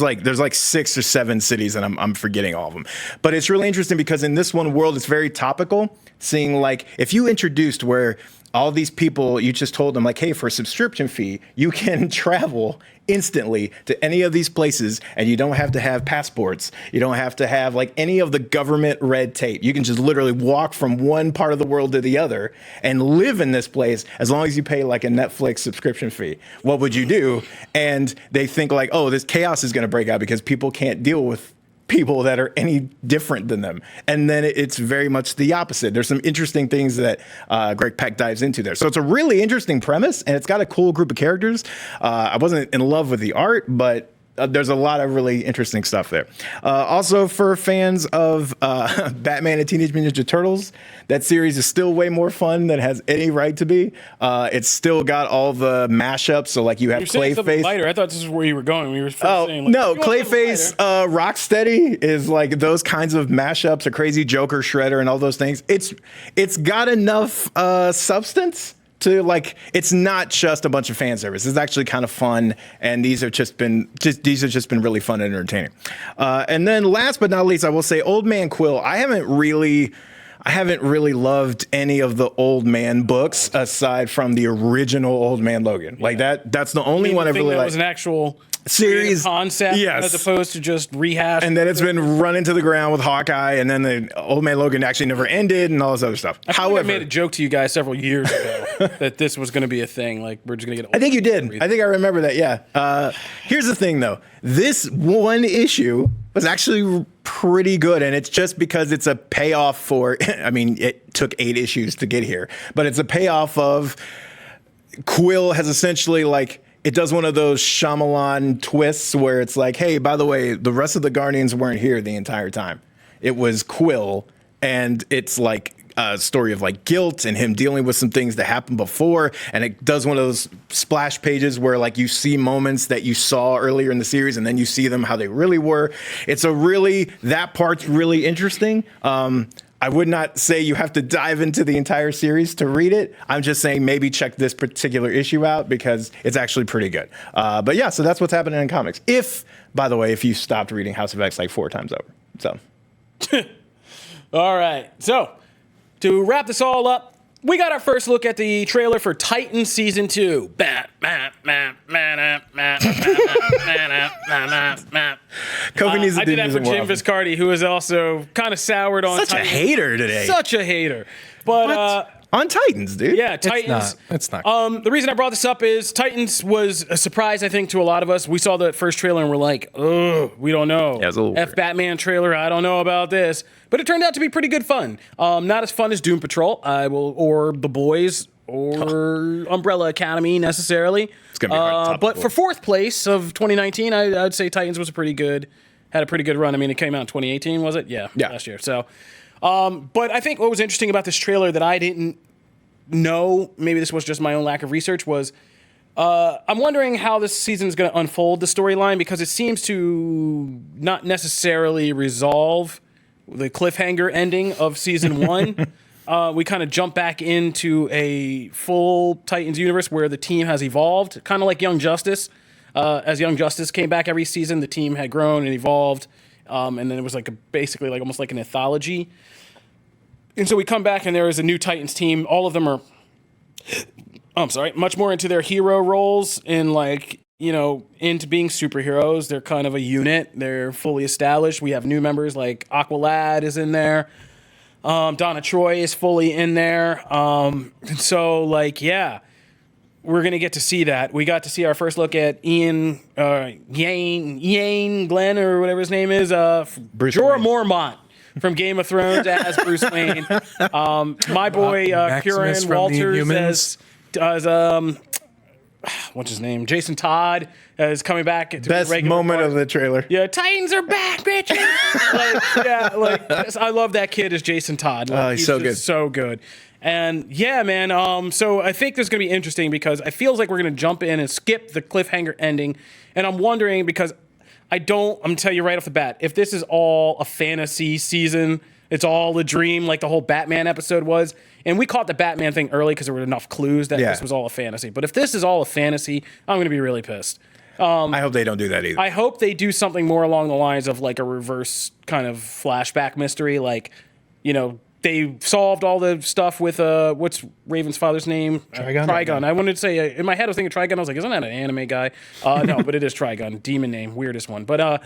like 6 or 7 cities, and I'm forgetting all of them. But it's really interesting because in this one world, it's very topical. Seeing if you introduced where all these people, you just told them hey, for a subscription fee, you can travel instantly to any of these places, and you don't have to have passports. You don't have to have any of the government red tape. You can just literally walk from one part of the world to the other and live in this place as long as you pay a Netflix subscription fee. What would you do? And they think oh, this chaos is going to break out because people can't deal with people that are any different than them. And then it's very much the opposite. There's some interesting things that Greg Pak dives into there. So it's a really interesting premise, and it's got a cool group of characters. I wasn't in love with the art, but there's a lot of really interesting stuff there. Also, for fans of Batman and Teenage Mutant Ninja Turtles, that series is still way more fun than it has any right to be. It's still got all the mashups. So, like, you have Clayface. Lighter. I thought this is where you were going. We were saying, like, no, Clayface, Rocksteady is like those kinds of mashups, a crazy Joker, Shredder, and all those things. It's got enough substance to, like, it's not just a bunch of fan service. It's actually kind of fun, and these have just been really fun and entertaining. And then last but not least, I will say Old Man Quill. I haven't really loved any of the Old Man books aside from the original Old Man Logan. Like that's the only one I really liked. That was an actual series concept, as opposed to just rehash. And then it's been run into the ground with Hawkeye, and then the Old Man Logan actually never ended, and all this other stuff. However, I made a joke to you guys several years ago that this was going to be a thing. Like, we're just going to get. I think you did. I think I remember that. Yeah. Here's the thing, though. This one issue was actually pretty good, and it's just because it's a payoff for. I mean, it took 8 issues to get here, but it's a payoff of Quill has essentially, like, it does one of those Shyamalan twists where it's like, hey, by the way, the rest of the Guardians weren't here the entire time. It was Quill, and it's like a story of, like, guilt and him dealing with some things that happened before. And it does one of those splash pages where, like, you see moments that you saw earlier in the series, and then you see them how they really were. That part's really interesting. I would not say you have to dive into the entire series to read it. I'm just saying maybe check this particular issue out because it's actually pretty good. But yeah, so that's what's happening in comics. By the way, if you stopped reading House of X like 4 times over. So. All right. So to wrap this all up, we got our first look at the trailer for Titans Season 2. Kofi needs to I did that for Jim Viscardi, who is also kind of soured on Such Titans. a hater today. Such a hater. But on Titans, dude. Yeah, Titans. It's not. The reason I brought this up is Titans was a surprise, I think, to a lot of us. We saw the first trailer and we're like, ugh, we don't know. Yeah, it was a little weird. Batman trailer, I don't know about this. But it turned out to be pretty good fun. Not as fun as Doom Patrol, or The Boys, or Umbrella Academy necessarily. It's gonna be hard. But for 4th place of 2019, I'd say Titans was had a pretty good run. I mean, it came out in 2018, was it? Yeah, last year. So, but I think what was interesting about this trailer that I didn't know, maybe this was just my own lack of research, was I'm wondering how this season is going to unfold the storyline, because it seems to not necessarily resolve the cliffhanger ending of season 1. We kind of jump back into a full Titans universe where the team has evolved, kind of like Young Justice. As Young Justice came back every season, the team had grown and evolved, and then it was like basically like almost like an anthology. And so we come back and there is a new Titans team. All of them are, much more into their hero roles and, like, you know, into being superheroes. They're kind of a unit. They're fully established. We have new members like Aqualad is in there. Donna Troy is fully in there. And so, like, yeah, we're going to get to see that. We got to see our first look at Ian Glenn, or whatever his name is, Jorah Mormont from Game of Thrones as Bruce Wayne. My boy, Kieran Walters as what's his name? Jason Todd is coming back. To best moment of the trailer. Yeah, Titans are back, bitches. I love that kid as Jason Todd. He's so good. So good. And yeah, man. So I think this is going to be interesting because it feels like we're going to jump in and skip the cliffhanger ending. And I'm wondering, because I'm going to tell you right off the bat, if this is all a fantasy season, it's all a dream like the whole Batman episode was. And we caught the Batman thing early because there were enough clues that this was all a fantasy. But if this is all a fantasy, I'm going to be really pissed. I hope they don't do that either. I hope they do something more along the lines of like a reverse kind of flashback mystery. Like, you know, they solved all the stuff with, what's Raven's father's name? Trigon. I wanted to say, in my head I was thinking Trigon. I was like, isn't that an anime guy? No, but it is Trigon. Demon name. Weirdest one. But,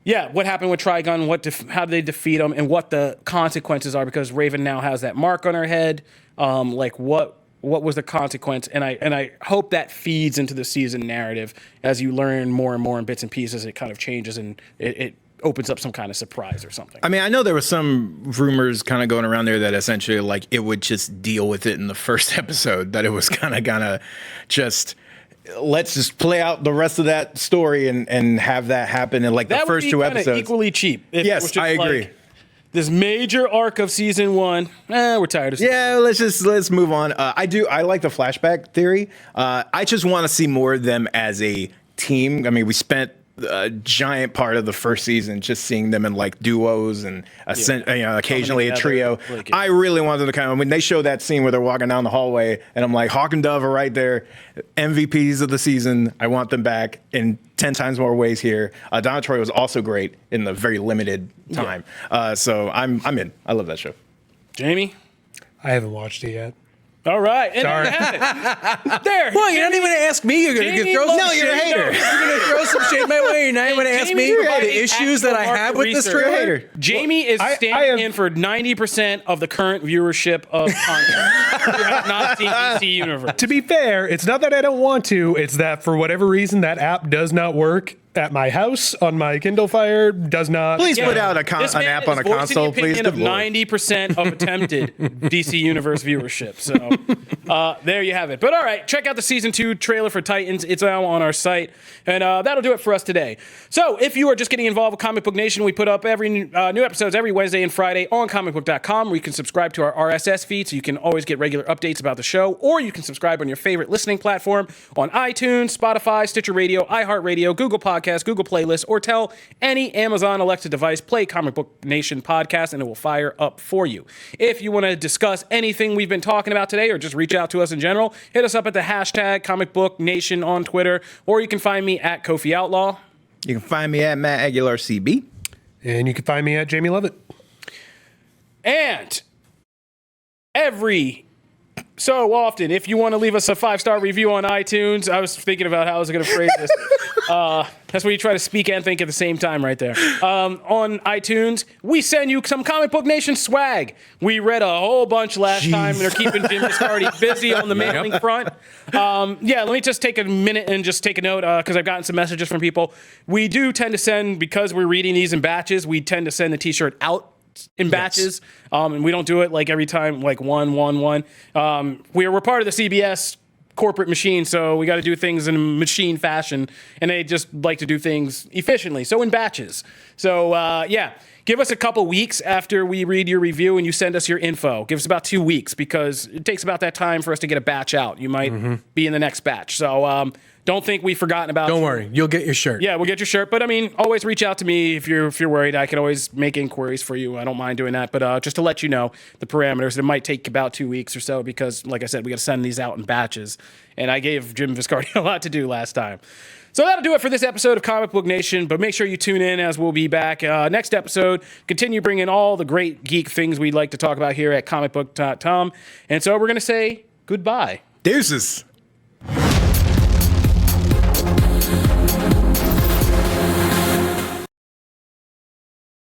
yeah, what happened with Trigon? How did they defeat him, and what the consequences are? Because Raven now has that mark on her head. Like what was the consequence? And I hope that feeds into the season narrative as you learn more and more in bits and pieces. It kind of changes and it opens up some kind of surprise or something. I mean, I know there was some rumors kind of going around there that essentially like it would just deal with it in the first episode. That it was kind of gonna just let's just play out the rest of that story and have that happen in like the first two episodes. Equally cheap. Yes, I agree. This major arc of season 1. We're tired of. Yeah, let's move on. I like the flashback theory. I just want to see more of them as a team. I mean, we spent a giant part of the first season just seeing them in like duos and occasionally a trio. I really wanted them to kind of, when they show that scene where they're walking down the hallway and I'm like, Hawk and Dove are right there, MVPs of the season. I want them back in 10 times more ways here. Donna Troy was also great in the very limited time. So I'm in. I love that show. Jamie? I haven't watched it yet. All right. And sorry. There. Well, you're not even going to ask me. You're going to throw some shade. You're a hater. You're going to throw some shade my way. You're not even going to ask me about the issues that I have with this trailer. Jamie is standing in for 90% of the current viewership of content. You have not seen DC Universe. To be fair, it's not that I don't want to. It's that for whatever reason, that app does not work at my house on my Kindle Fire. Does not. Please put out an app on a console, please. Of 90% of attempted DC Universe viewership. So there you have it. But all right, check out the season 2 trailer for Titans. It's now on our site, and that'll do it for us today. So if you are just getting involved with Comic Book Nation, we put up every new episodes every Wednesday and Friday on Comicbook.com, where you can subscribe to our RSS feed, so you can always get regular updates about the show, or you can subscribe on your favorite listening platform on iTunes, Spotify, Stitcher Radio, iHeartRadio, Google Podcasts, Google Playlists, or tell any Amazon Alexa device, play Comic Book Nation podcast, and it will fire up for you. If you want to discuss anything we've been talking about today, or just reach out to us in general, hit us up at the hashtag Comic Book Nation on Twitter, or you can find me at Kofi Outlaw. You can find me at Matt Aguilar CB. And you can find me at Jamie Lovett. And every so often, if you want to leave us a 5-star review on iTunes, I was thinking about how I was going to phrase this. That's where you try to speak and think at the same time right there. On iTunes, we send you some Comic Book Nation swag. We read a whole bunch last time, and they're keeping Jim Viscardi busy on the mailing front. Let me just take a minute and just take a note, because I've gotten some messages from people. We do tend to send, because we're reading these in batches, we tend to send the t-shirt out in batches, and we don't do it like every time, like one. We're part of the CBS corporate machine, so we got to do things in a machine fashion, and they just like to do things efficiently, so in batches. So give us a couple weeks after we read your review and you send us your info. Give us about 2 weeks, because it takes about that time for us to get a batch out. You might be in the next batch, so don't think we've forgotten about you. Don't worry, you'll get your shirt. Yeah, we'll get your shirt. But I mean, always reach out to me if you're worried. I can always make inquiries for you. I don't mind doing that. But just to let you know the parameters, it might take about 2 weeks or so, because, like I said, we got to send these out in batches. And I gave Jim Viscardi a lot to do last time. So that'll do it for this episode of Comic Book Nation. But make sure you tune in, as we'll be back next episode. Continue bringing all the great geek things we'd like to talk about here at Comicbook.com. And so we're going to say goodbye. Deuces.